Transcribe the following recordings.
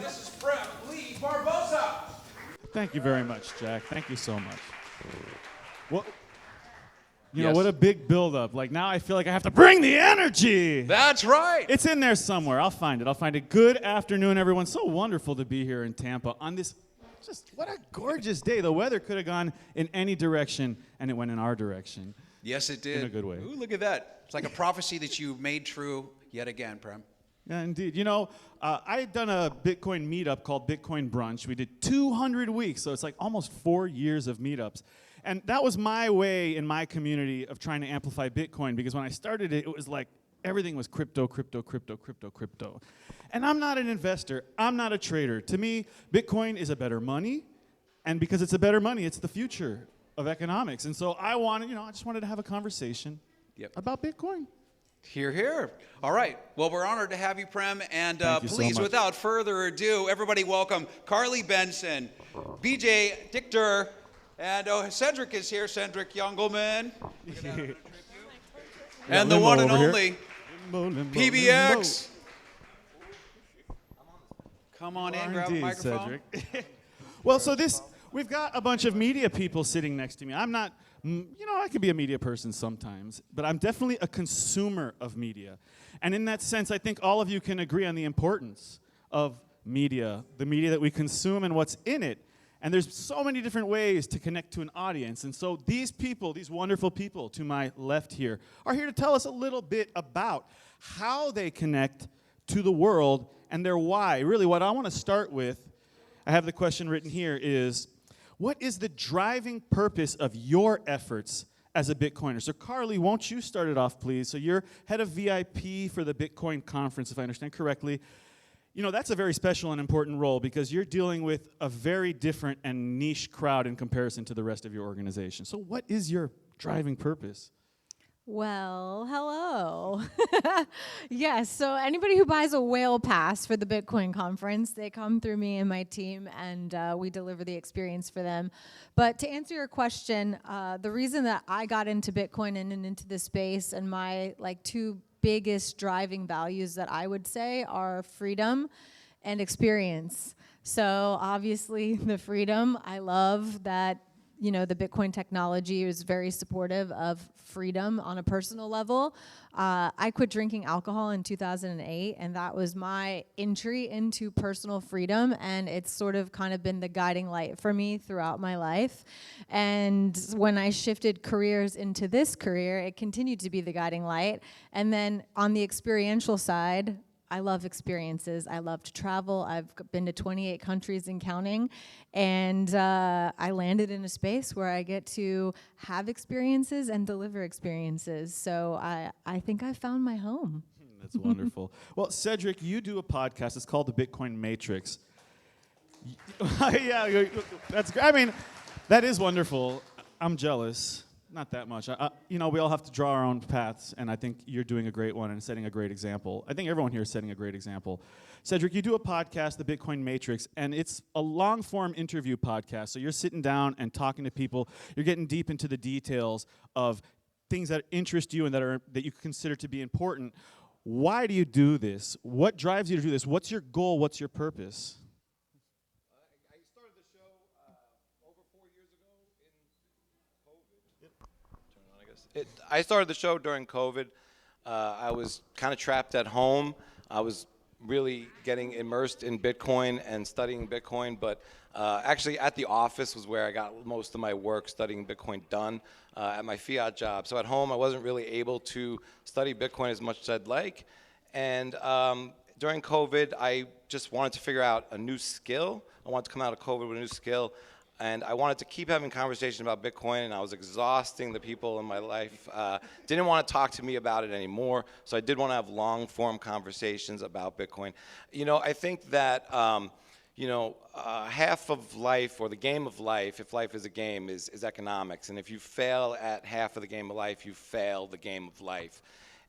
this is Prem Lee Barbosa. Thank you very much, Jack. Thank you so much. Well, you know, Yes. what a big build-up. Like, now I feel like I have to bring the energy. That's right. It's in there somewhere. I'll find it. Good afternoon, everyone. So wonderful to be here in Tampa on this, just what a gorgeous day. The weather could have gone in any direction, and it went in our direction. Yes, it did. In a good way. Ooh, look at that. It's like a prophecy that you made true yet again, Prem. Yeah, indeed. You know, I had done a Bitcoin meetup called Bitcoin Brunch. We did 200 weeks, so it's like almost 4 years of meetups. And that was my way in my community of trying to amplify Bitcoin, because when I started it, it was like everything was crypto. And I'm not an investor. I'm not a trader. To me, Bitcoin is a better money, and because it's a better money, it's the future of economics. And so I just wanted to have a conversation about Bitcoin. Hear, hear. All right. Well, we're honored to have you, Prem. And Thank you so please, much. without further ado, everybody welcome Carly Benson, BJ Dichter, and Cedric is here, Cedric Youngelman. And the one and only PBX. Come on in, grab a Indeed, microphone. Cedric. Well, so we've got a bunch of media people sitting next to me. I'm not, I could be a media person sometimes, but I'm definitely a consumer of media. And in that sense, I think all of you can agree on the importance of media, the media that we consume and what's in it. And there's so many different ways to connect to an audience. And so these people, these wonderful people to my left here, are here to tell us a little bit about how they connect to the world and their why. Really, what I want to start with, I have the question written here, is what is the driving purpose of your efforts as a Bitcoiner? So Carly, won't you start it off, please? So you're head of VIP for the Bitcoin conference, if I understand correctly. You know, that's a very special and important role because you're dealing with a very different and niche crowd in comparison to the rest of your organization. So what is your driving purpose? Well, hello. Yes, so anybody who buys a whale pass for the Bitcoin conference, they come through me and my team, and we deliver the experience for them. But to answer your question, the reason that I got into Bitcoin and into this space, and my two biggest driving values that I would say are freedom and experience. So obviously the freedom, I love that, the Bitcoin technology is very supportive of freedom on a personal level. I quit drinking alcohol in 2008, and that was my entry into personal freedom, and it's sort of kind of been the guiding light for me throughout my life. And when I shifted careers into this career, it continued to be the guiding light. And then on the experiential side, I love experiences. I love to travel. I've been to 28 countries and counting. And I landed in a space where I get to have experiences and deliver experiences. So I think I found my home. That's wonderful. Well, Cedric, you do a podcast. It's called The Bitcoin Matrix. Yeah, that's great. I mean, that is wonderful. I'm jealous. Not that much. We all have to draw our own paths, and I think you're doing a great one and setting a great example. I think everyone here is setting a great example. Cedric, you do a podcast, The Bitcoin Matrix, and it's a long-form interview podcast. So you're sitting down and talking to people. You're getting deep into the details of things that interest you and that you consider to be important. Why do you do this? What drives you to do this? What's your goal? What's your purpose? I started the show over 4 years ago in COVID. I started the show during COVID. I was kind of trapped at home. I was really getting immersed in Bitcoin and studying Bitcoin, but actually at the office was where I got most of my work studying Bitcoin done at my fiat job. So at home I wasn't really able to study Bitcoin as much as I'd like. And during COVID, I just wanted to figure out a new skill. I wanted to come out of COVID with a new skill. And I wanted to keep having conversations about Bitcoin, and I was exhausting the people in my life. Didn't want to talk to me about it anymore, so I did want to have long-form conversations about Bitcoin. I think that, half of life, or the game of life, if life is a game, is economics. And if you fail at half of the game of life, you fail the game of life.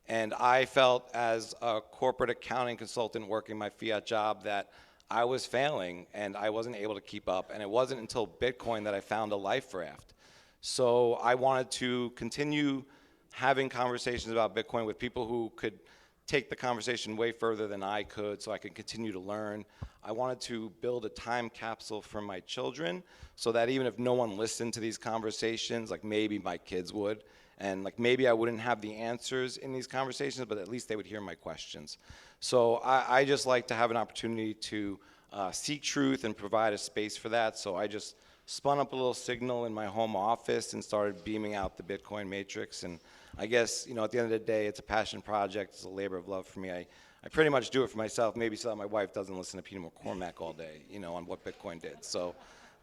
And I felt as a corporate accounting consultant working my fiat job that I was failing and I wasn't able to keep up, and it wasn't until Bitcoin that I found a life raft. So I wanted to continue having conversations about Bitcoin with people who could take the conversation way further than I could so I could continue to learn. I wanted to build a time capsule for my children so that even if no one listened to these conversations, like maybe my kids would, and like maybe I wouldn't have the answers in these conversations, but at least they would hear my questions. So I just like to have an opportunity to seek truth and provide a space for that. So I just spun up a little signal in my home office and started beaming out the Bitcoin matrix. And I guess, you know, at the end of the day, it's a passion project. It's a labor of love for me. I pretty much do it for myself, maybe so that my wife doesn't listen to Peter McCormack all day, you know, on what Bitcoin did. So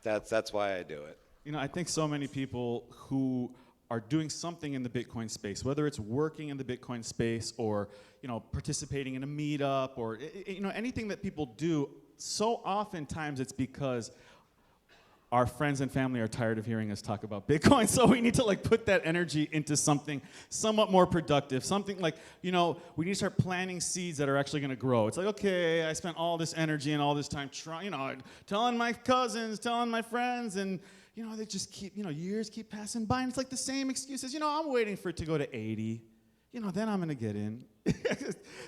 that's why I do it. You know, I think so many people who are doing something in the Bitcoin space, whether it's working in the Bitcoin space or, you know, participating in a meetup or, you know, anything that people do, so oftentimes it's because our friends and family are tired of hearing us talk about Bitcoin, so we need to like put that energy into something somewhat more productive, something like, you know, we need to start planting seeds that are actually going to grow. It's like, okay, I spent all this energy and all this time trying, you know, telling my cousins, telling my friends, and, you know, they just keep, you know, years keep passing by, and it's like the same excuses. You know, I'm waiting for it to go to 80. You know, then I'm going to get in.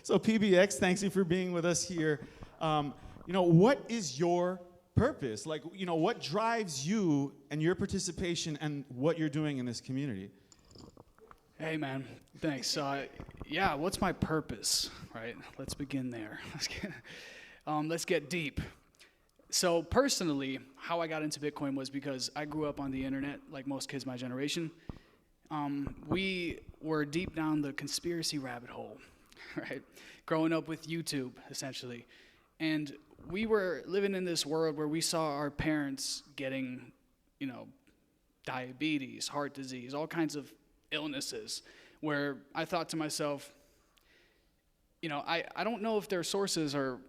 So PBX, thanks you for being with us here. You know, what is your purpose? Like, you know, what drives you and your participation and what you're doing in this community? Hey, man. Thanks. Yeah, what's my purpose, right? Let's begin there. Let's get deep. So personally, how I got into Bitcoin was because I grew up on the internet, like most kids my generation. We were deep down the conspiracy rabbit hole, right? Growing up with YouTube, essentially. And we were living in this world where we saw our parents getting, you know, diabetes, heart disease, all kinds of illnesses, where I thought to myself, you know, I don't know if their sources are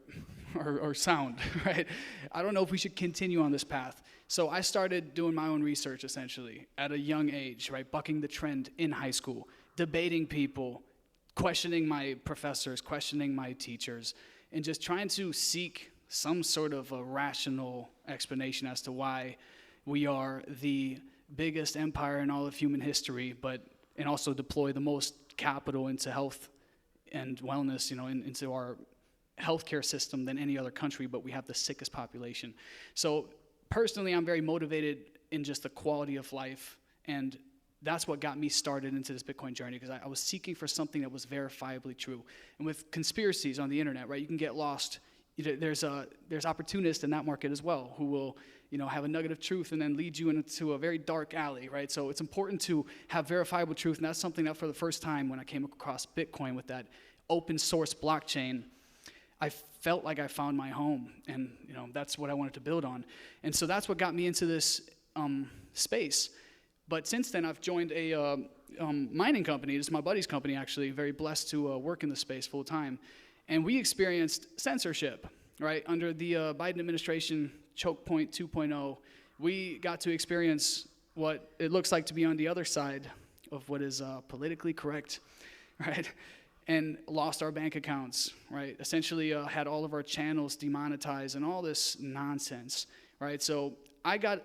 sound, right? I don't know if we should continue on this path. So I started doing my own research, essentially, at a young age, right? Bucking the trend in high school, debating people, questioning my professors, questioning my teachers, and just trying to seek some sort of a rational explanation as to why we are the biggest empire in all of human history, and also deploy the most capital into health and wellness, you know, into our healthcare system than any other country, but we have the sickest population. So personally, I'm very motivated in just the quality of life, and that's what got me started into this Bitcoin journey, because I was seeking for something that was verifiably true. And with conspiracies on the internet, right, you can get lost. There's opportunists in that market as well who will, you know, have a nugget of truth and then lead you into a very dark alley, right? So it's important to have verifiable truth, and that's something that for the first time when I came across Bitcoin with that open source blockchain, I felt like I found my home, and, you know, that's what I wanted to build on. And so that's what got me into this space. But since then, I've joined a mining company. This is my buddy's company, actually. Very blessed to work in the space full time. And we experienced censorship, right? Under the Biden administration, choke point 2.0, we got to experience what it looks like to be on the other side of what is politically correct, right? And lost our bank accounts, right? Essentially had all of our channels demonetized and all this nonsense, right? So I got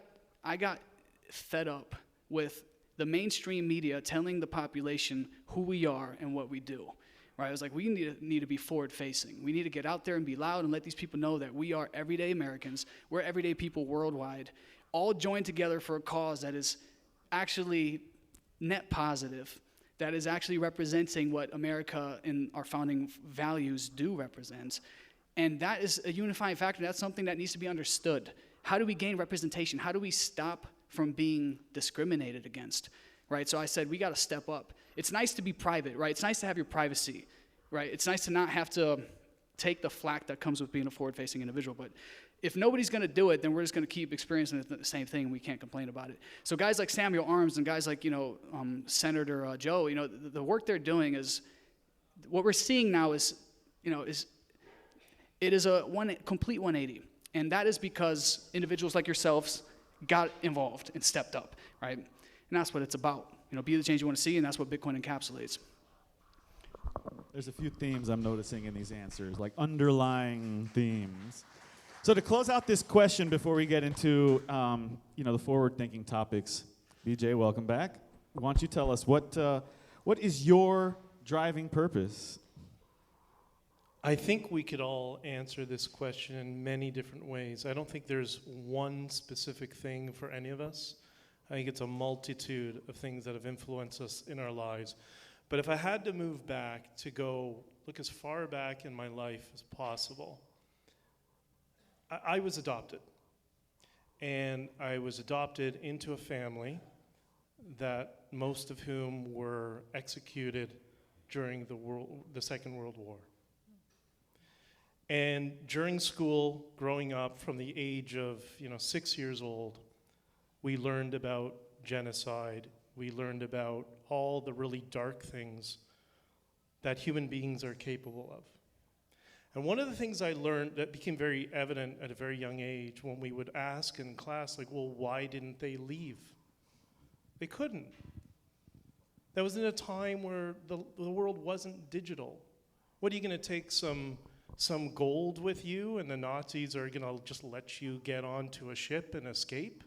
fed up with the mainstream media telling the population who we are and what we do. Right, I was like, we need to be forward-facing. We need to get out there and be loud and let these people know that we are everyday Americans. We're everyday people worldwide, all joined together for a cause that is actually net positive, that is actually representing what America and our founding values do represent. And that is a unifying factor. That's something that needs to be understood. How do we gain representation? How do we stop from being discriminated against? Right, so I said, we got to step up. It's nice to be private, right? It's nice to have your privacy, right? It's nice to not have to take the flack that comes with being a forward-facing individual. But if nobody's going to do it, then we're just going to keep experiencing the same thing, and we can't complain about it. So guys like Samuel Arms and guys like, you know, Senator Joe, you know, the work they're doing is, what we're seeing now is, you know, it is a complete 180. And that is because individuals like yourselves got involved and stepped up, right? And that's what it's about. You know, be the change you want to see, and that's what Bitcoin encapsulates. There's a few themes I'm noticing in these answers, like underlying themes. So to close out this question before we get into, you know, the forward-thinking topics, BJ, welcome back. Why don't you tell us what is your driving purpose? I think we could all answer this question in many different ways. I don't think there's one specific thing for any of us. I think it's a multitude of things that have influenced us in our lives. But if I had to move back to go look as far back in my life as possible, I was adopted. And I was adopted into a family that most of whom were executed during the Second World War. And during school, growing up from the age of 6 years old, we learned about genocide. We learned about all the really dark things that human beings are capable of. And one of the things I learned that became very evident at a very young age when we would ask in class, like, well, why didn't they leave? They couldn't. That was in a time where the world wasn't digital. What, are you going to take some gold with you and the Nazis are going to just let you get onto a ship and escape?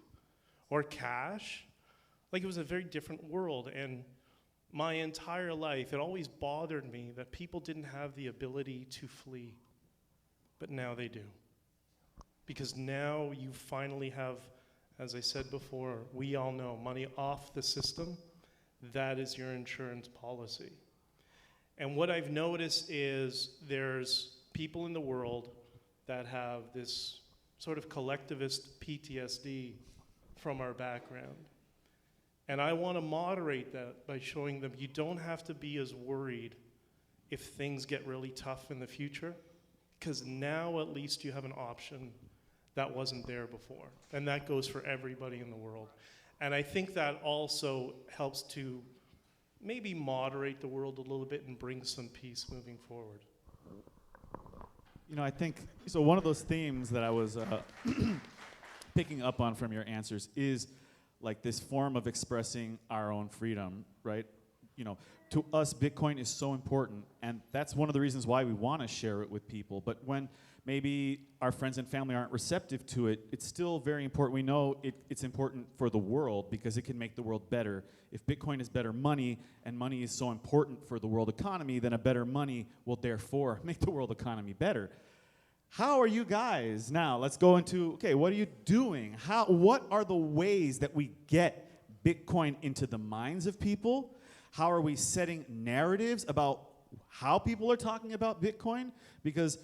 Or cash? Like, it was a very different world. And my entire life, it always bothered me that people didn't have the ability to flee. But now they do. Because now you finally have, as I said before, we all know, money off the system. That is your insurance policy. And what I've noticed is there's people in the world that have this sort of collectivist PTSD from our background. And I want to moderate that by showing them you don't have to be as worried if things get really tough in the future, because now at least you have an option that wasn't there before. And that goes for everybody in the world. And I think that also helps to maybe moderate the world a little bit and bring some peace moving forward. I think, so one of those themes that I was picking up on from your answers is like this form of expressing our own freedom, right? To us, Bitcoin is so important, and that's one of the reasons why we want to share it with people. But when maybe our friends and family aren't receptive to it, it's still very important. We know it's important for the world because it can make the world better. If Bitcoin is better money, and money is so important for the world economy, then a better money will therefore make the world economy better. How are you guys now? Let's go into, okay, what are you doing? What are the ways that we get Bitcoin into the minds of people? How are we setting narratives about how people are talking about Bitcoin? Because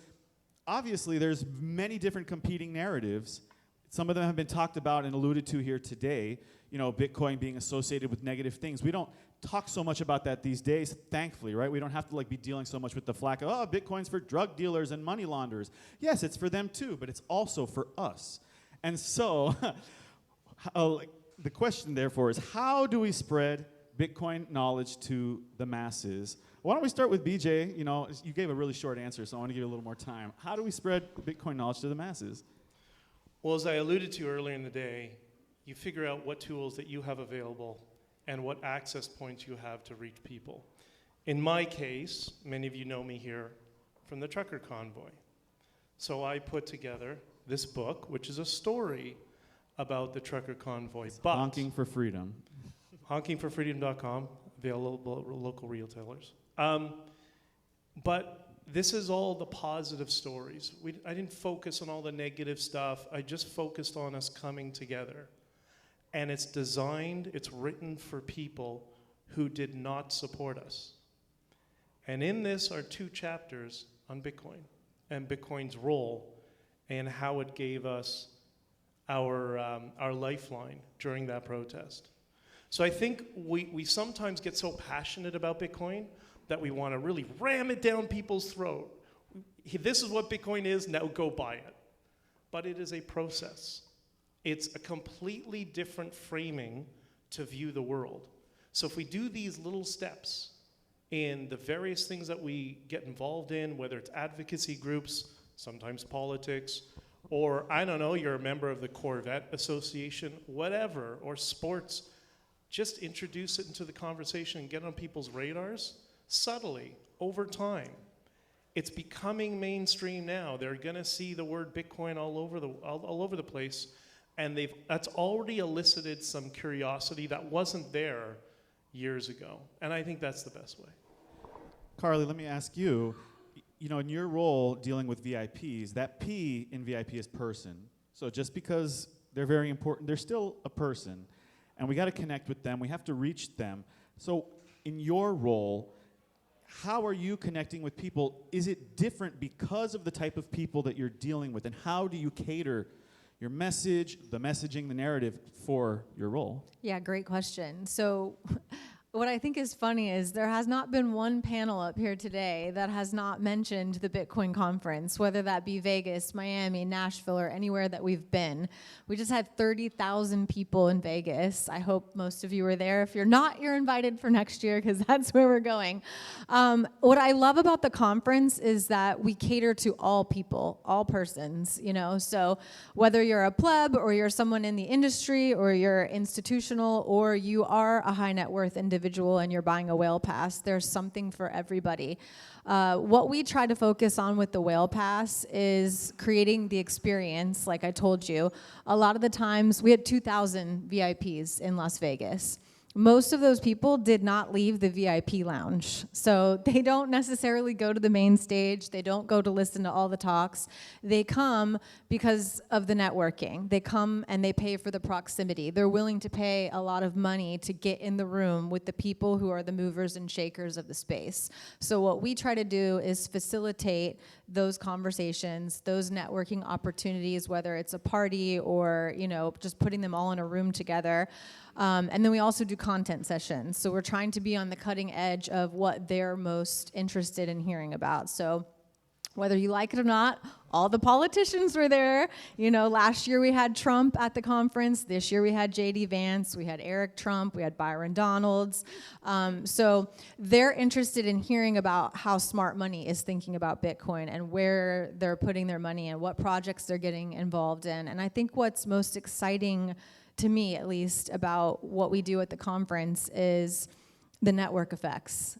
obviously there's many different competing narratives. Some of them have been talked about and alluded to here today. Bitcoin being associated with negative things. We don't talk so much about that these days, thankfully, right? We don't have to be dealing so much with the flack of, oh, Bitcoin's for drug dealers and money launderers. Yes, it's for them too, but it's also for us. And so the question, therefore, is how do we spread Bitcoin knowledge to the masses? Why don't we start with BJ? You gave a really short answer, so I want to give you a little more time. How do we spread Bitcoin knowledge to the masses? Well, as I alluded to earlier in the day, you figure out what tools that you have available and what access points you have to reach people. In my case, many of you know me here from the Trucker Convoy. So I put together this book, which is a story about the Trucker Convoy. Honking for Freedom. Honkingforfreedom.com, available at local retailers. But this is all the positive stories. I didn't focus on all the negative stuff. I just focused on us coming together. And it's written for people who did not support us. And in this are 2 chapters on Bitcoin and Bitcoin's role and how it gave us our lifeline during that protest. So I think we sometimes get so passionate about Bitcoin that we want to really ram it down people's throat. This is what Bitcoin is, now go buy it. But it is a process. It's a completely different framing to view the world. So if we do these little steps in the various things that we get involved in, whether it's advocacy groups, sometimes politics, or I don't know, you're a member of the Corvette Association, whatever, or sports, just introduce it into the conversation and get on people's radars subtly over time. It's becoming mainstream now. They're going to see the word Bitcoin all over the place, and that's already elicited some curiosity that wasn't there years ago. And I think that's the best way. Carly, let me ask you, in your role dealing with VIPs, that P in VIP is person. So just because they're very important, they're still a person. And we got to connect with them. We have to reach them. So in your role, how are you connecting with people? Is it different because of the type of people that you're dealing with? And how do you cater your message, the messaging, the narrative for your role? Yeah, great question. So what I think is funny is there has not been one panel up here today that has not mentioned the Bitcoin conference, whether that be Vegas, Miami, Nashville, or anywhere that we've been. We just had 30,000 people in Vegas. I hope most of you were there. If you're not, you're invited for next year because that's where we're going. What I love about the conference is that we cater to all people, all persons, so whether you're a pleb or you're someone in the industry or you're institutional or you are a high net worth individual and you're buying a whale pass, there's something for everybody. What we try to focus on with the whale pass is creating the experience, like I told you. A lot of the times, we had 2,000 VIPs in Las Vegas. Most of those people did not leave the VIP lounge. So they don't necessarily go to the main stage. They don't go to listen to all the talks. They come because of the networking. They come and they pay for the proximity. They're willing to pay a lot of money to get in the room with the people who are the movers and shakers of the space. So what we try to do is facilitate those conversations, those networking opportunities, whether it's a party or, just putting them all in a room together. And then we also do content sessions. So we're trying to be on the cutting edge of what they're most interested in hearing about. So whether you like it or not, all the politicians were there. Last year we had Trump at the conference. This year we had J.D. Vance. We had Eric Trump. We had Byron Donalds. So they're interested in hearing about how smart money is thinking about Bitcoin and where they're putting their money and what projects they're getting involved in. And I think what's most exciting to me, at least, about what we do at the conference is the network effects.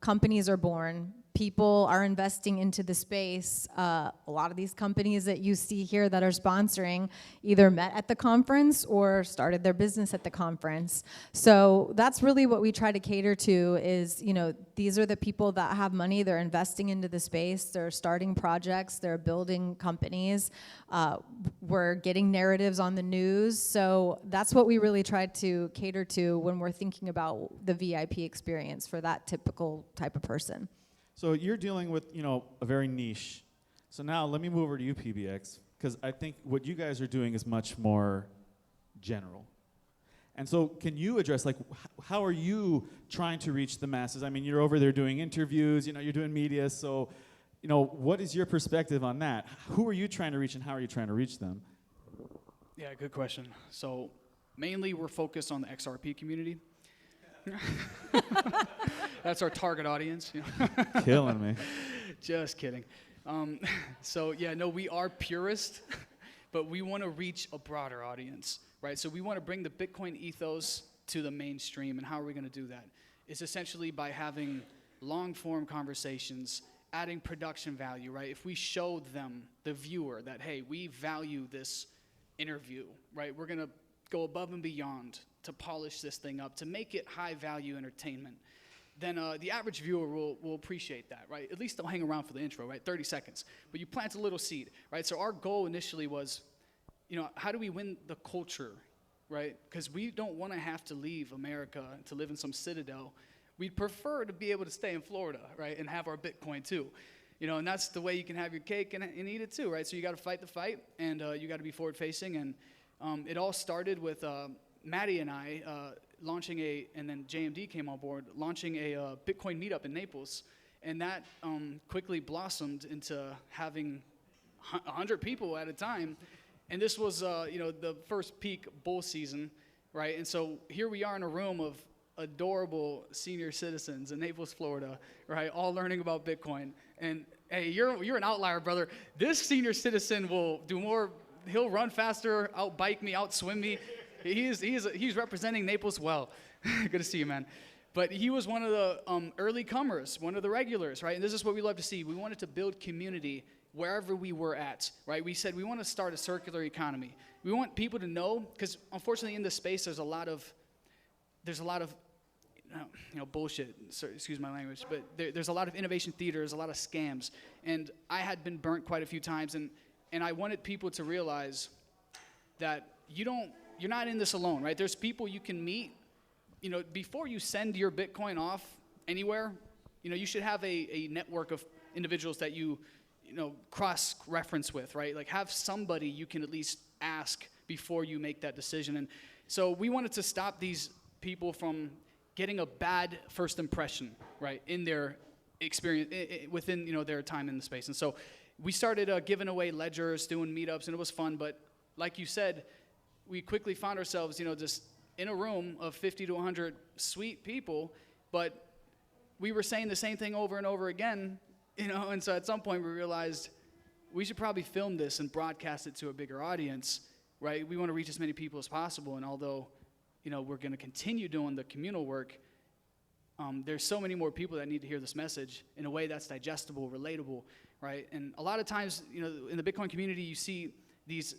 Companies are born. People are investing into the space. A lot of these companies that you see here that are sponsoring either met at the conference or started their business at the conference. So that's really what we try to cater to is, these are the people that have money. They're investing into the space. They're starting projects. They're building companies. We're getting narratives on the news. So that's what we really try to cater to when we're thinking about the VIP experience for that typical type of person. So you're dealing with, a very niche. So now let me move over to you, PBX, because I think what you guys are doing is much more general. And so can you address, how are you trying to reach the masses? I mean, you're over there doing interviews, you're doing media. So, what is your perspective on that? Who are you trying to reach and how are you trying to reach them? Yeah, good question. So mainly we're focused on the XRP community. That's our target audience. Killing me. Just kidding. We are purist, but we want to reach a broader audience, right? So we want to bring the Bitcoin ethos to the mainstream. And how are we going to do that? It's essentially by having long-form conversations, adding production value, right? If we show them, the viewer, that, hey, we value this interview, right? We're going to go above and beyond to polish this thing up, to make it high-value entertainment, then the average viewer will appreciate that, right? At least they'll hang around for the intro, right? 30 seconds. But you plant a little seed, right? So our goal initially was, how do we win the culture, right? Because we don't want to have to leave America to live in some citadel. We'd prefer to be able to stay in Florida, right, and have our Bitcoin too. And that's the way you can have your cake and eat it too, right? So you got to fight the fight, and you got to be forward-facing. And it all started with Maddie and I launching and then JMD came on board, launching a Bitcoin meetup in Naples. And that quickly blossomed into having 100 people at a time. And this was, the first peak bull season, right? And so here we are in a room of adorable senior citizens in Naples, Florida, right? All learning about Bitcoin. And hey, you're an outlier, brother. This senior citizen will do more. He'll run faster, outbike me, outswim me. He's representing Naples well. Good to see you, man. But he was one of the early comers, one of the regulars, right? And this is what we love to see. We wanted to build community wherever we were at, right? We said we want to start a circular economy. We want people to know, because unfortunately in this space there's a lot of bullshit. Sorry, excuse my language, but there's a lot of innovation theaters, a lot of scams, and I had been burnt quite a few times, and I wanted people to realize that you're not in this alone, right? There's people you can meet, before you send your Bitcoin off anywhere, you should have a network of individuals that you cross-reference with, right? Like have somebody you can at least ask before you make that decision. And so we wanted to stop these people from getting a bad first impression, right, in their experience, within, their time in the space. And so we started giving away ledgers, doing meetups, and it was fun. But like you said, we quickly found ourselves, just in a room of 50 to 100 sweet people, but we were saying the same thing over and over again, and so at some point we realized we should probably film this and broadcast it to a bigger audience, right? We want to reach as many people as possible, and although, we're going to continue doing the communal work, there's so many more people that need to hear this message in a way that's digestible, relatable, right? And a lot of times, in the Bitcoin community, you see these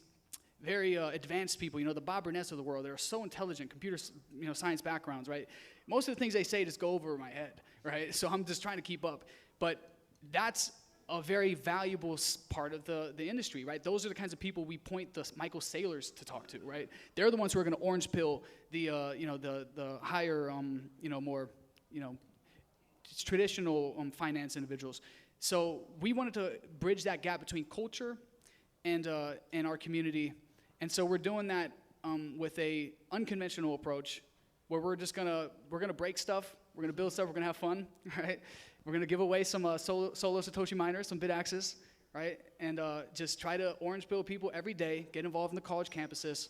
very advanced people, the Bob Burnett's of the world. They're so intelligent, computer science backgrounds, right? Most of the things they say just go over my head, right? So I'm just trying to keep up. But that's a very valuable part of the industry, right? Those are the kinds of people we point the Michael Saylors to talk to, right? They're the ones who are going to orange pill the higher, more, traditional finance individuals. So we wanted to bridge that gap between culture and our community. And so we're doing that with a unconventional approach where we're gonna break stuff, we're gonna build stuff, we're gonna have fun, right? We're gonna give away some solo Satoshi miners, some bit-axes, right? And just try to orange pill people every day, get involved in the college campuses,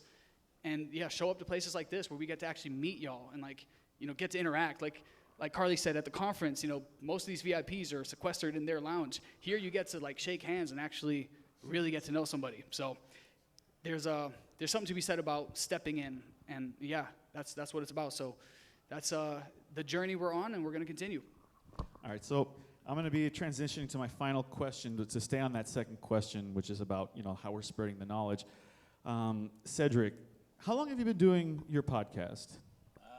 and show up to places like this where we get to actually meet y'all and get to interact. Like Carly said at the conference, most of these VIPs are sequestered in their lounge. Here you get to shake hands and actually really get to know somebody. So there's something to be said about stepping in, and that's what it's about. So that's the journey we're on, and we're going to continue. All right, so I'm going to be transitioning to my final question to stay on that second question, which is about how we're spreading the knowledge. Cedric, how long have you been doing your podcast?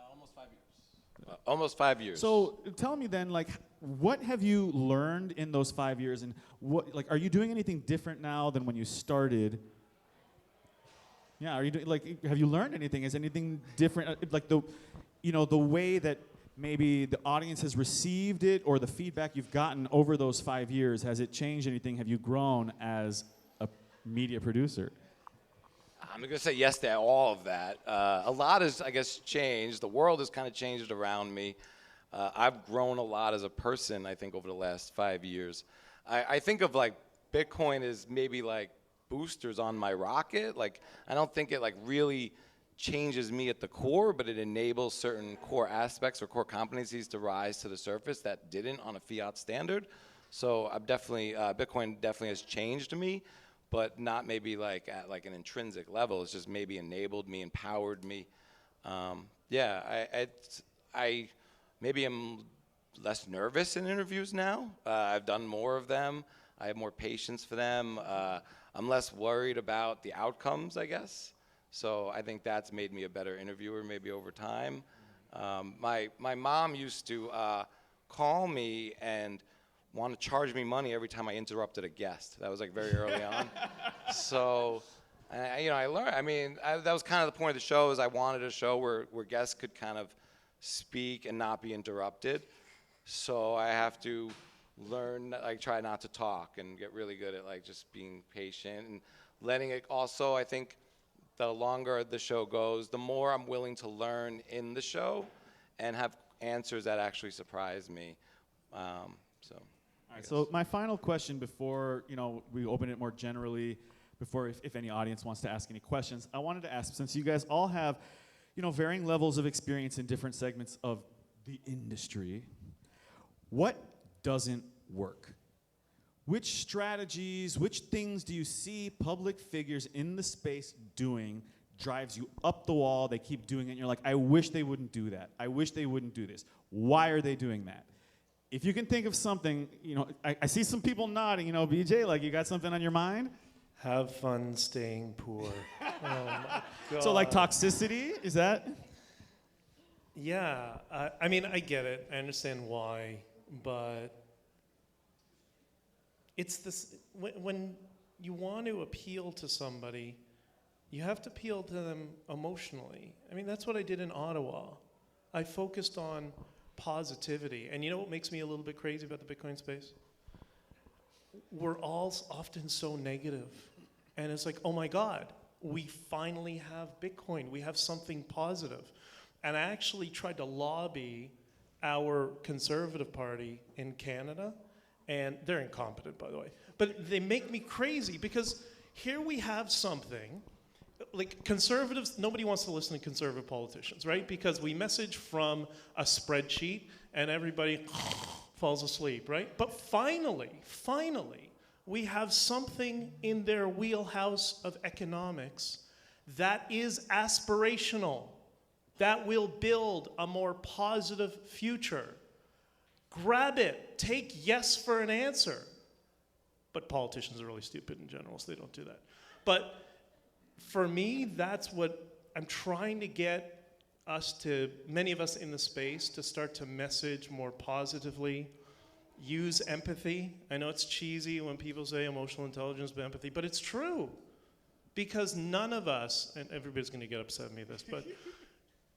Almost 5 years. Almost 5 years. So tell me then, what have you learned in those 5 years, and what are you doing anything different now than when you started? Yeah, are you doing have you learned anything? Is anything different? The way that maybe the audience has received it, or the feedback you've gotten over those 5 years, has it changed anything? Have you grown as a media producer? I'm going to say yes to all of that. A lot has, I guess, changed. The world has kind of changed around me. I've grown a lot as a person, I think, over the last 5 years. I think of Bitcoin as maybe boosters on my rocket. I don't think it really changes me at the core, but it enables certain core aspects or core competencies to rise to the surface that didn't on a fiat standard. So I'm definitely, Bitcoin definitely has changed me, but not maybe at an intrinsic level. It's just maybe enabled me, empowered me. I maybe am less nervous in interviews now. I've done more of them. I have more patience for them. I'm less worried about the outcomes, I guess. So I think that's made me a better interviewer maybe over time. My mom used to call me and want to charge me money every time I interrupted a guest. That was very early on. So, I learned. That was kind of the point of the show. Is I wanted a show where guests could kind of speak and not be interrupted. So I have to learn, try not to talk and get really good at just being patient and letting it. Also, I think the longer the show goes, the more I'm willing to learn in the show and have answers that actually surprise me. All right, so my final question before we open it more generally, before if any audience wants to ask any questions, I wanted to ask, since you guys all have varying levels of experience in different segments of the industry, what doesn't work? Which strategies, which things do you see public figures in the space doing drives you up the wall? They keep doing it, and you're like, I wish they wouldn't do that. I wish they wouldn't do this. Why are they doing that? If you can think of something, I see some people nodding, BJ, you got something on your mind? Have fun staying poor. Oh my God. So toxicity, is that? Yeah, I mean, I get it. I understand why, but it's this, when you want to appeal to somebody, you have to appeal to them emotionally. I mean, that's what I did in Ottawa. I focused on positivity. And you know what makes me a little bit crazy about the Bitcoin space? We're all often so negative. And it's like, oh my God, we finally have Bitcoin. We have something positive. And I actually tried to lobby our Conservative Party in Canada, and they're incompetent, by the way. But they make me crazy because here we have something, like conservatives, nobody wants to listen to conservative politicians, right? Because we message from a spreadsheet and everybody falls asleep, right? But finally, we have something in their wheelhouse of economics that is aspirational, that will build a more positive future. Grab it. Take yes for an answer. But politicians are really stupid in general, so they don't do that. But for me, that's what I'm trying to get us to, many of us in the space, to start to message more positively. Use empathy. I know it's cheesy when people say emotional intelligence, but empathy, but it's true. Because none of us, and everybody's going to get upset at me this, but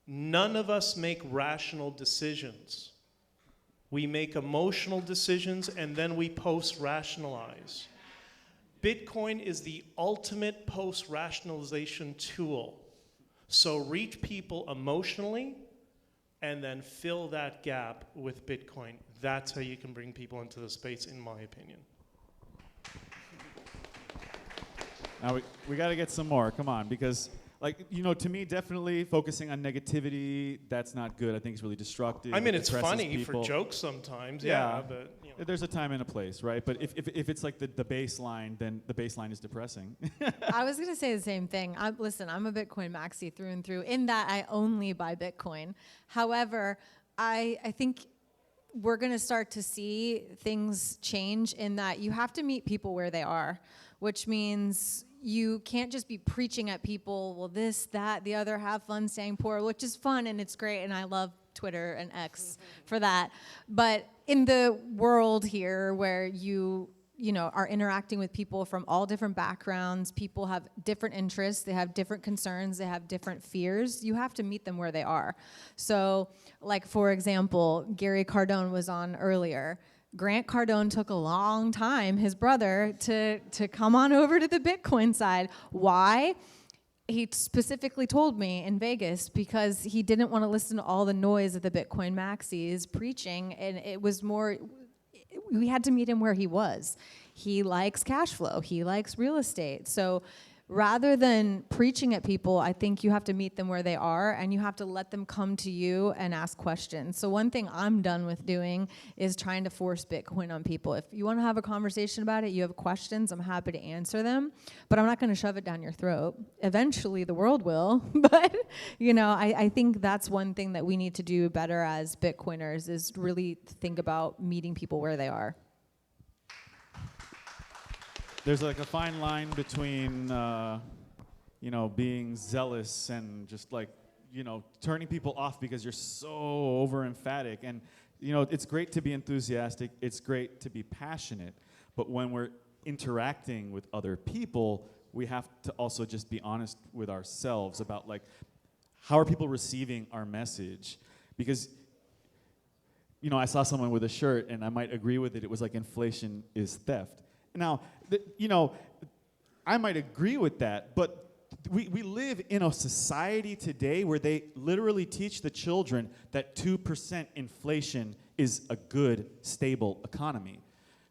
none of us make rational decisions. We make emotional decisions and then we post-rationalize. Bitcoin is the ultimate post-rationalization tool. So reach people emotionally and then fill that gap with Bitcoin. That's how you can bring people into the space, in my opinion. Now we got to get some more. Come on, because to me, definitely focusing on negativity, that's not good. I think it's really destructive. I mean, it it's depresses funny people. for jokes sometimes, Yeah. but There's a time and a place, right? But if it's like the baseline, then the baseline is depressing. I was going to say the same thing. Listen, I'm a Bitcoin maxi through and through, in that I only buy Bitcoin. However, I think we're going to start to see things change in that you have to meet people where they are, which means you can't just be preaching at people, well, this, that, the other, have fun staying poor, which is fun and it's great, and I love Twitter and X for that. But in the world here where you are interacting with people from all different backgrounds, people have different interests, they have different concerns, they have different fears, you have to meet them where they are. So, like, for example, Gary Cardone was on earlier. Grant Cardone took a long time, his brother, to come on over to the Bitcoin side. Why? He specifically told me in Vegas because he didn't want to listen to all the noise of the Bitcoin maxis preaching, and it was more, we had to meet him where he was. He likes cash flow, he likes real estate. So rather than preaching at people, I think you have to meet them where they are, and you have to let them come to you and ask questions. So one thing I'm done with doing is trying to force Bitcoin on people. If you want to have a conversation about it, you have questions, I'm happy to answer them, but I'm not going to shove it down your throat. Eventually the world will, but I think that's one thing that we need to do better as Bitcoiners, is really think about meeting people where they are. There's like a fine line between, being zealous and just turning people off because you're so over emphatic. And, it's great to be enthusiastic. It's great to be passionate. But when we're interacting with other people, we have to also just be honest with ourselves about how are people receiving our message? Because, I saw someone with a shirt and I might agree with it. It was like, inflation is theft. Now, I might agree with that, but we live in a society today where they literally teach the children that 2% inflation is a good, stable economy.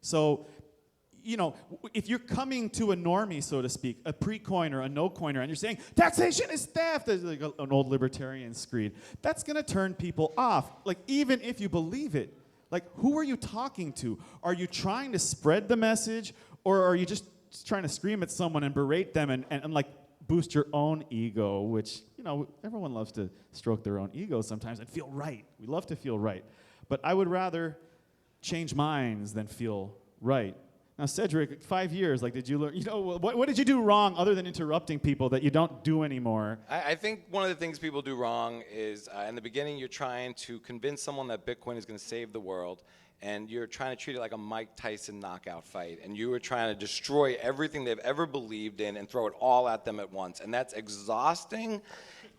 So, if you're coming to a normie, so to speak, a pre-coiner, a no-coiner, and you're saying, taxation is theft, as like an old libertarian screed, that's going to turn people off, even if you believe it. Who are you talking to? Are you trying to spread the message, or are you just trying to scream at someone and berate them and boost your own ego, which, everyone loves to stroke their own ego sometimes and feel right. We love to feel right. But I would rather change minds than feel right. Now, Cedric, 5 years, like, did you learn, what did you do wrong other than interrupting people that you don't do anymore? I think one of the things people do wrong is in the beginning you're trying to convince someone that Bitcoin is going to save the world, and you're trying to treat it like a Mike Tyson knockout fight, and you are trying to destroy everything they've ever believed in and throw it all at them at once, and that's exhausting.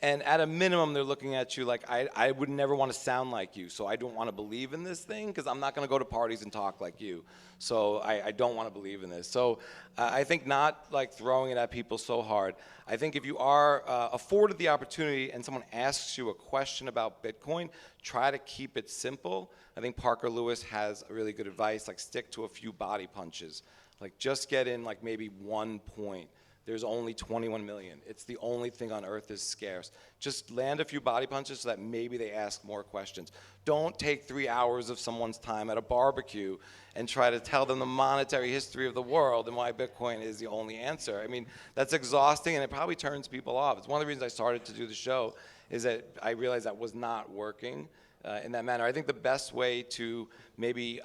And at a minimum, they're looking at you like, I would never want to sound like you, so I don't want to believe in this thing because I'm not going to go to parties and talk like you. So I don't want to believe in this. So I think not like throwing it at people so hard. I think if you are afforded the opportunity and someone asks you a question about Bitcoin, try to keep it simple. I think Parker Lewis has really good advice, like stick to a few body punches. Like just get in like maybe 1 point. There's only 21 million. It's the only thing on earth is scarce. Just land a few body punches so that maybe they ask more questions. Don't take 3 hours of someone's time at a barbecue and try to tell them the monetary history of the world and why Bitcoin is the only answer. I mean, that's exhausting and it probably turns people off. It's one of the reasons I started to do the show is that I realized that was not working in that manner. I think the best way to maybe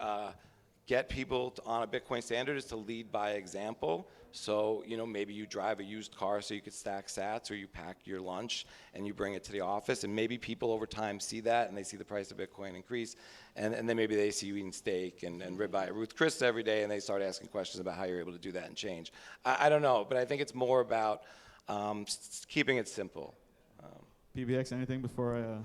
get people on a Bitcoin standard is to lead by example. So, maybe you drive a used car so you could stack sats, or you pack your lunch and you bring it to the office, and maybe people over time see that and they see the price of Bitcoin increase, and then maybe they see you eating steak and ribeye at Ruth Chris every day, and they start asking questions about how you're able to do that and change. I don't know, but I think it's more about keeping it simple. PBX, anything before I...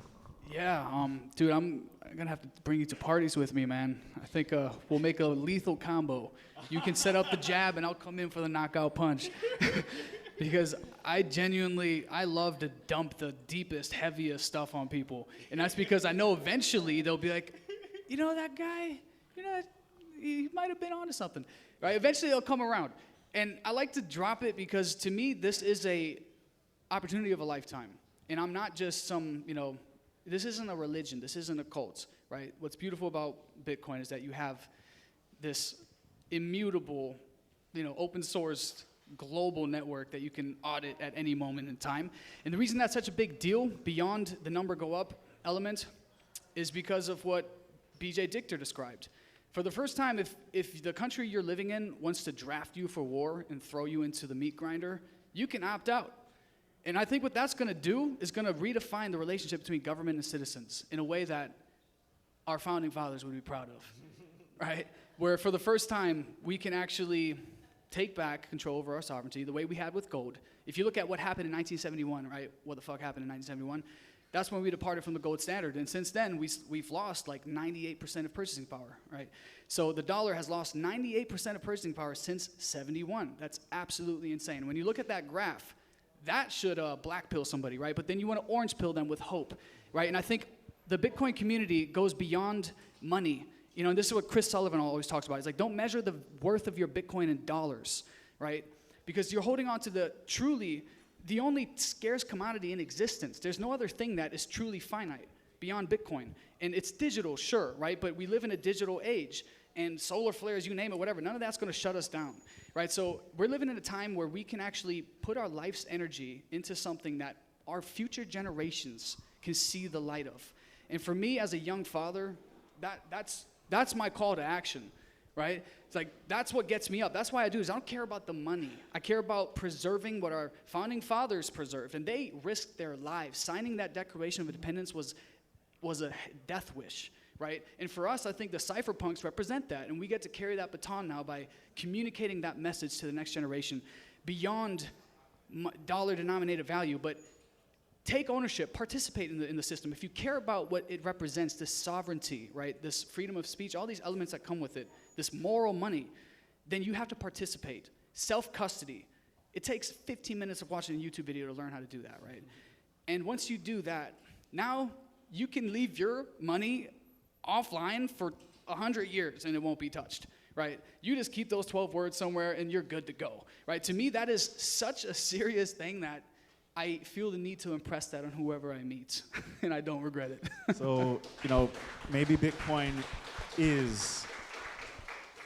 Yeah, dude, I'm gonna have to bring you to parties with me, man. I think we'll make a lethal combo. You can set up the jab, and I'll come in for the knockout punch. Because I love to dump the deepest, heaviest stuff on people, and that's because I know eventually they'll be like, that guy, he might have been onto something, right? Eventually they'll come around, and I like to drop it because to me this is a opportunity of a lifetime, and I'm not just some, this isn't a religion. This isn't a cult, right? What's beautiful about Bitcoin is that you have this immutable, open source global network that you can audit at any moment in time. And the reason that's such a big deal beyond the number go up element is because of what BJ Dichter described. For the first time, if the country you're living in wants to draft you for war and throw you into the meat grinder, you can opt out. And I think what that's going to do is going to redefine the relationship between government and citizens in a way that our founding fathers would be proud of, right? Where for the first time, we can actually take back control over our sovereignty the way we had with gold. If you look at what happened in 1971, right? What the fuck happened in 1971? That's when we departed from the gold standard. And since then, we've lost like 98% of purchasing power, right? So the dollar has lost 98% of purchasing power since 71. That's absolutely insane. When you look at that graph, that should black pill somebody, right? But then you want to orange pill them with hope, right? And I think the Bitcoin community goes beyond money. And this is what Chris Sullivan always talks about. He's like, don't measure the worth of your Bitcoin in dollars, right? Because you're holding on to the only scarce commodity in existence. There's no other thing that is truly finite beyond Bitcoin. And it's digital, sure, right? But we live in a digital age. And solar flares, you name it, whatever, none of that's going to shut us down, right? So we're living in a time where we can actually put our life's energy into something that our future generations can see the light of. And for me as a young father, that's my call to action, right? It's like, that's what gets me up. That's why I do is I don't care about the money. I care about preserving what our founding fathers preserved. And they risked their lives. Signing that Declaration of Independence was a death wish. Right? And for us, I think the cypherpunks represent that, and we get to carry that baton now by communicating that message to the next generation beyond dollar-denominated value, but take ownership, participate in the system. If you care about what it represents, this sovereignty, right, this freedom of speech, all these elements that come with it, this moral money, then you have to participate. Self-custody. It takes 15 minutes of watching a YouTube video to learn how to do that, right? And once you do that, now you can leave your money offline for 100 years and it won't be touched, right? You just keep those 12 words somewhere and you're good to go, right? To me, that is such a serious thing that I feel the need to impress that on whoever I meet, and I don't regret it. So, maybe Bitcoin is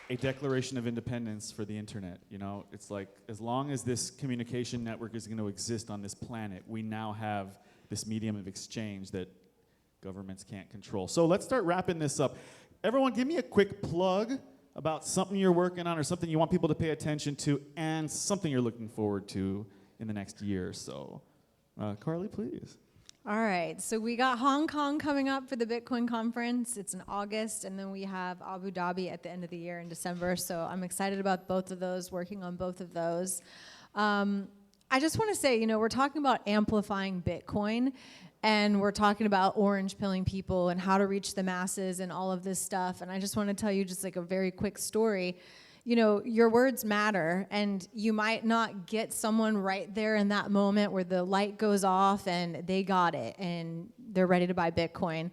a declaration of independence for the internet. It's like, as long as this communication network is going to exist on this planet, we now have this medium of exchange that governments can't control. So let's start wrapping this up. Everyone, give me a quick plug about something you're working on or something you want people to pay attention to and something you're looking forward to in the next year or so. Carly, please. All right, so we got Hong Kong coming up for the Bitcoin conference. It's in August, and then we have Abu Dhabi at the end of the year in December. So I'm excited about both of those, working on both of those. I just want to say, we're talking about amplifying Bitcoin, and we're talking about orange pilling people and how to reach the masses and all of this stuff. And I just want to tell you just like a very quick story. Your words matter, and you might not get someone right there in that moment where the light goes off and they got it and they're ready to buy Bitcoin.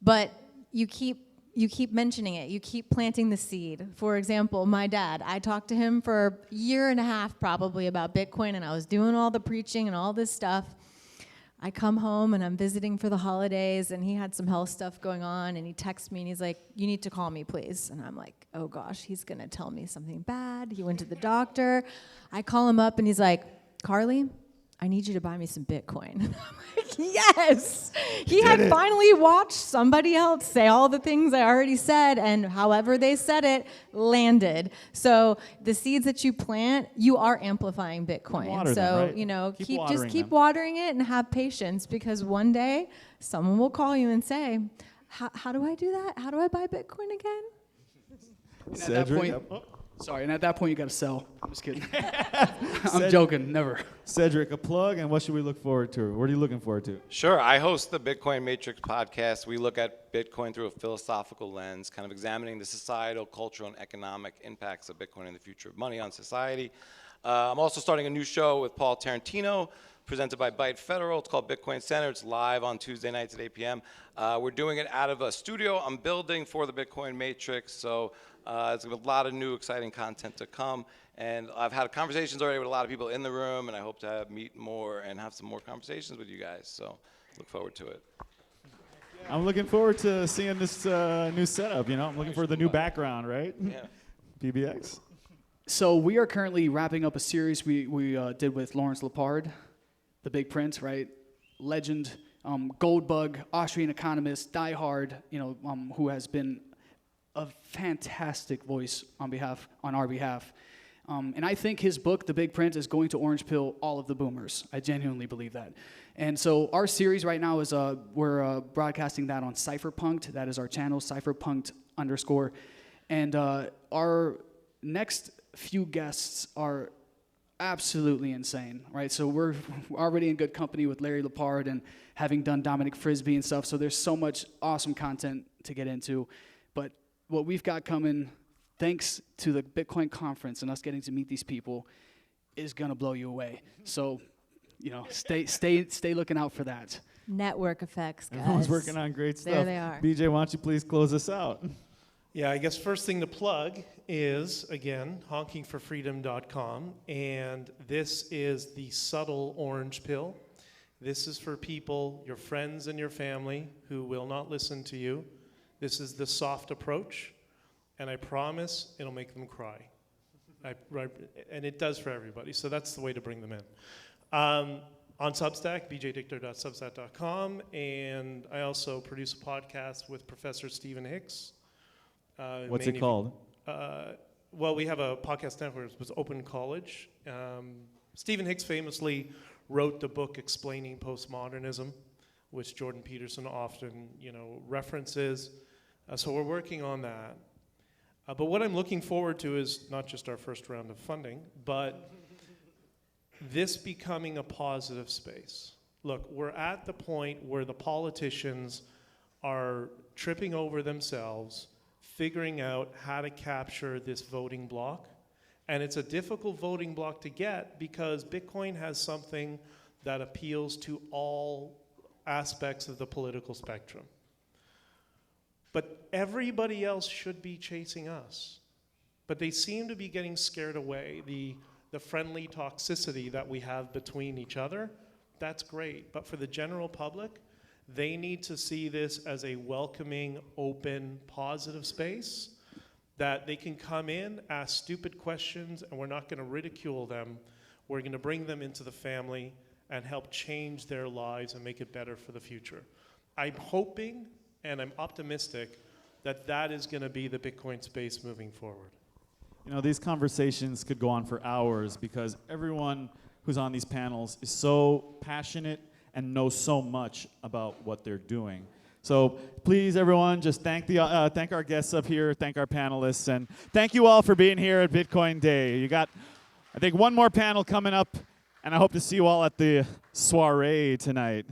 But you keep mentioning it. You keep planting the seed. For example, my dad, I talked to him for a year and a half probably about Bitcoin, and I was doing all the preaching and all this stuff. I come home and I'm visiting for the holidays, and he had some health stuff going on, and he texts me and he's like, "You need to call me, please." And I'm like, oh gosh, he's gonna tell me something bad. He went to the doctor. I call him up and he's like, "Carly, I need you to buy me some Bitcoin." I'm like, yes! He had finally watched somebody else say all the things I already said, and however they said it, landed. So the seeds that you plant, you are amplifying Bitcoin. Water So, them, right? keep watering it and have patience, because one day someone will call you and say, how do I do that? How do I buy Bitcoin again? And at that Cedric. point, and at that point you got to sell. I'm just kidding. I'm joking. Never. Cedric, a plug, and what should we look forward to? What are you looking forward to? Sure. I host the Bitcoin Matrix podcast. We look at Bitcoin through a philosophical lens, kind of examining the societal, cultural, and economic impacts of Bitcoin and the future of money on society. I'm also starting a new show with Paul Tarantino, presented by Byte Federal. It's called Bitcoin Center. It's live on Tuesday nights at 8 p.m. We're doing it out of a studio I'm building for the Bitcoin Matrix. So there's a lot of new, exciting content to come. And I've had conversations already with a lot of people in the room, and I hope to meet more and have some more conversations with you guys. So look forward to it. I'm looking forward to seeing this new setup. I'm looking for the new background, right? Yeah. PBX. So we are currently wrapping up a series we did with Lawrence Lepard, the Big Print, right? Legend, Goldbug, Austrian economist, diehard, who has been a fantastic voice on our behalf. And I think his book, The Big Print, is going to orange pill all of the boomers. I genuinely believe that. And so our series right now is we're broadcasting that on Cypherpunked. That is our channel, Cypherpunked_. And our next few guests are absolutely insane, right? So we're already in good company with Larry Lepard and having done Dominic Frisbee and stuff. So there's so much awesome content to get into. But what we've got coming, thanks to the Bitcoin conference and us getting to meet these people, is gonna blow you away. So, stay looking out for that. Network effects, guys. Everyone's working on great stuff. There they are. BJ, why don't you please close us out? Yeah, I guess first thing to plug is, again, honkingforfreedom.com. And this is the subtle orange pill. This is for people, your friends and your family, who will not listen to you. This is the soft approach. And I promise it'll make them cry. And it does for everybody. So that's the way to bring them in. On Substack, bjdichter.substack.com. And I also produce a podcast with Professor Stephen Hicks. What's it called? Well, we have a podcast network with Open College. Stephen Hicks famously wrote the book Explaining Postmodernism, which Jordan Peterson often, references. So we're working on that. But what I'm looking forward to is not just our first round of funding, but this becoming a positive space. Look, we're at the point where the politicians are tripping over themselves, figuring out how to capture this voting block. And it's a difficult voting block to get because Bitcoin has something that appeals to all aspects of the political spectrum. But everybody else should be chasing us. But they seem to be getting scared away. The friendly toxicity that we have between each other, that's great. But for the general public, they need to see this as a welcoming, open, positive space that they can come in, ask stupid questions, and we're not going to ridicule them. We're going to bring them into the family and help change their lives and make it better for the future. I'm hoping and I'm optimistic that is going to be the Bitcoin space moving forward. You know, these conversations could go on for hours because everyone who's on these panels is so passionate and knows so much about what they're doing. So please, everyone, just thank our guests up here, thank our panelists, and thank you all for being here at Bitcoin Day. You got, I think, one more panel coming up, and I hope to see you all at the soiree tonight.